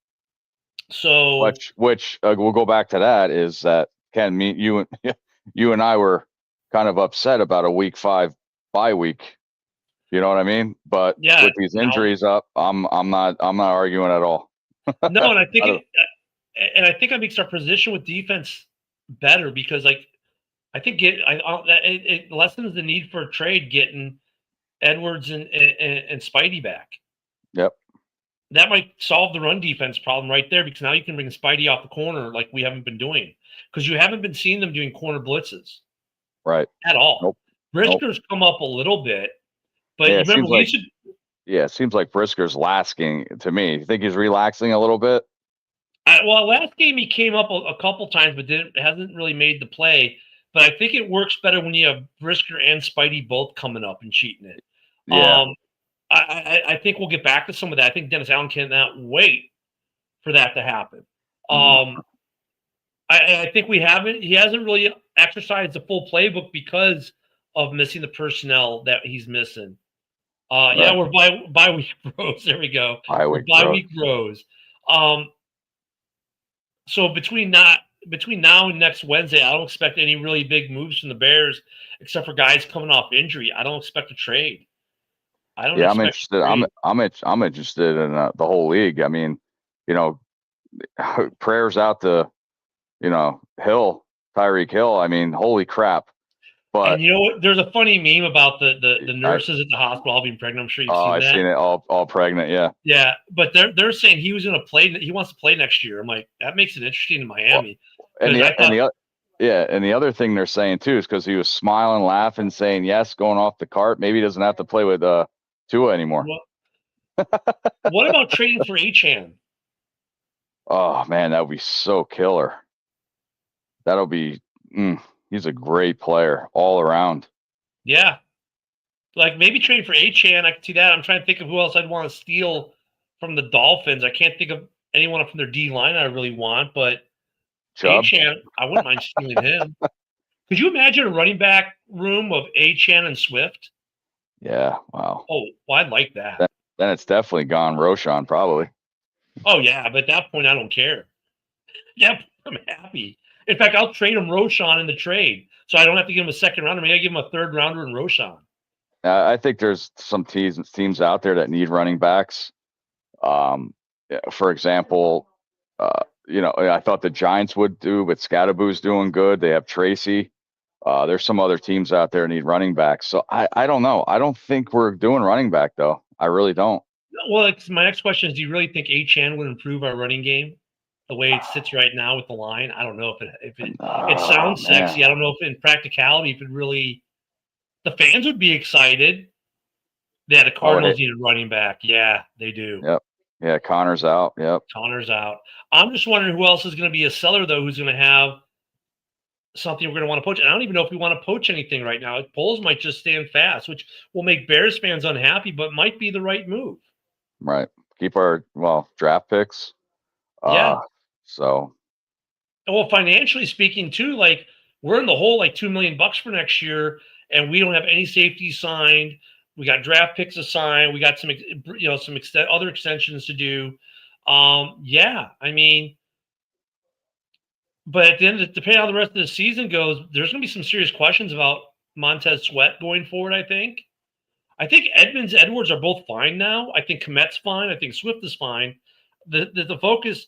So which we'll go back to that is that Ken, you and I were kind of upset about a week 5 bye week. You know what I mean? But with these injuries up, I'm not arguing at all. No, and I think it makes our position with defense better because I think it lessens the need for a trade getting Edwards and Spidey back. Yep. That might solve the run defense problem right there because now you can bring Spidey off the corner like we haven't been doing because you haven't been seeing them doing corner blitzes. Right. At all. Nope. Brisker's come up a little bit. But yeah, remember, it seems like Brisker's lasking to me. You think he's relaxing a little bit? Well, last game he came up a couple times, but hasn't really made the play. But I think it works better when you have Brisker and Spidey both coming up and cheating it. Yeah. I think we'll get back to some of that. I think Dennis Allen cannot wait for that to happen. Mm. I think we haven't. He hasn't really exercised the full playbook because of missing the personnel that he's missing. Yeah, Right. we're bye week bros. There we go. Bye We're week, bye bro. week bros. So between now and next Wednesday, I don't expect any really big moves from the Bears, except for guys coming off injury. I don't expect a trade. I don't Yeah, I'm expect interested. a trade. I'm interested in the whole league. I mean, you know, prayers out to Hill, Tyreek Hill. I mean, holy crap! And But you know what? There's a funny meme about the I nurses at the hospital all being pregnant. I'm sure you've oh, seen I that. seen it all pregnant. Yeah. Yeah, but they're saying he was going to play. He wants to play next year. I'm like, that makes it interesting in Well, Miami and because I thought, the other thing they're saying too is because he was smiling, laughing, saying yes, going off the cart. Maybe he doesn't have to play with Tua anymore. well, what about trading for Achan? Oh man, that would be so killer. That'll be. He's a great player all around. Yeah, like maybe trading for Achan. I can see that. I'm trying to think of who else I'd want to steal from the Dolphins. I can't think of anyone from their D line I really want, but Chubb. Achan, I wouldn't mind stealing him. Could you imagine a running back room of Achan and Swift? Yeah. Wow. Oh, well, I'd like that. Then it's definitely gone Roshan probably. Oh yeah, but at that point I don't care. Yeah, I'm happy. In fact, I'll trade him Roshan in the trade, so I don't have to give him a second rounder. Maybe I give him a third rounder in Roshan. I think there's some teams out there that need running backs. For example, I thought the Giants would do, but Scadaboo's doing good. They have Tracy. There's some other teams out there need running backs. So I don't know. I don't think we're doing running back though. I really don't. Well, my next question is: do you really think Achan would improve our running game the way it sits right now with the line? I don't know if it Oh, sounds man. sexy. I don't know if in practicality, if it really, the fans would be excited. Yeah, the Cardinals need a running back. Yeah, they do. Yep. Yeah, Connor's out. Yep. Connor's out. I'm just wondering who else is going to be a seller though, who's going to have something we're going to want to poach. And I don't even know if we want to poach anything right now. Polls might just stand fast, which will make Bears fans unhappy, but might be the right move. Right. Keep our draft picks. Yeah. So. Well, financially speaking, too, like we're in the hole like $2 million for next year, and we don't have any safety signed. We got draft picks assigned. We got some other extensions to do. Yeah, I mean, but at the end, depending on how the rest of the season goes, there's going to be some serious questions about Montez Sweat going forward. I think Edwards are both fine now. I think Komet's fine. I think Swift is fine. The focus,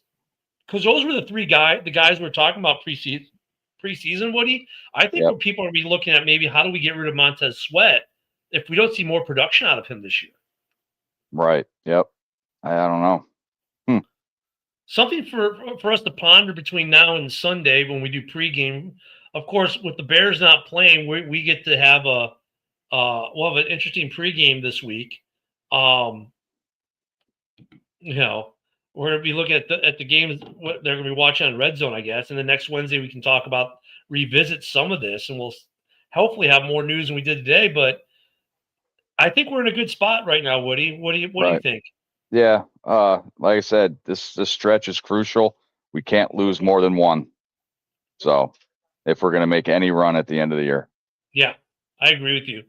because those were the guys we were talking about preseason, Woody. I think what people are going to be looking at maybe how do we get rid of Montez Sweat if we don't see more production out of him this year. Right. Yep. I don't know. Something for us to ponder between now and Sunday when we do pregame. Of course, with the Bears not playing, we get to have we'll have an interesting pregame this week. We're going to be looking at the games what they're going to be watching on Red Zone, I guess. And then next Wednesday we can talk about revisit some of this, and we'll hopefully have more news than we did today. But I think we're in a good spot right now, Woody. What do you think? Yeah. Like I said, this stretch is crucial. We can't lose more than one. So if we're going to make any run at the end of the year. Yeah, I agree with you.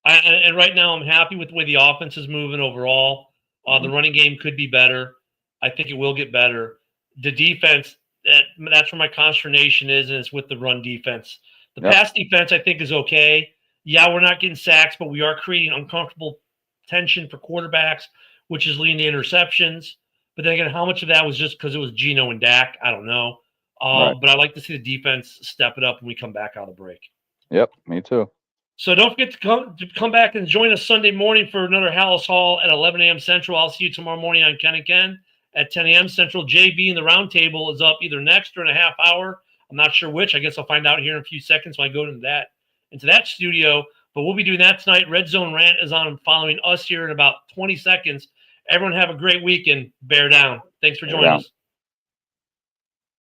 And right now I'm happy with the way the offense is moving overall. The running game could be better. I think it will get better. The defense, that's where my consternation is, and it's with the run defense. The pass defense, I think, is okay. Yeah, we're not getting sacks, but we are creating uncomfortable tension for quarterbacks, which is leading to interceptions. But then again, how much of that was just because it was Geno and Dak? I don't know. But I like to see the defense step it up when we come back out of the break. Yep, me too. So don't forget to come back and join us Sunday morning for another Halas Hall at 11 a.m. Central. I'll see you tomorrow morning on Ken and Ken at 10 a.m. Central. JB in the roundtable is up either next or in a half hour. I'm not sure which. I guess I'll find out here in a few seconds when I go into that studio. But we'll be doing that tonight. Red Zone Rant is on following us here in about 20 seconds. Everyone have a great week and bear down. Thanks for joining us.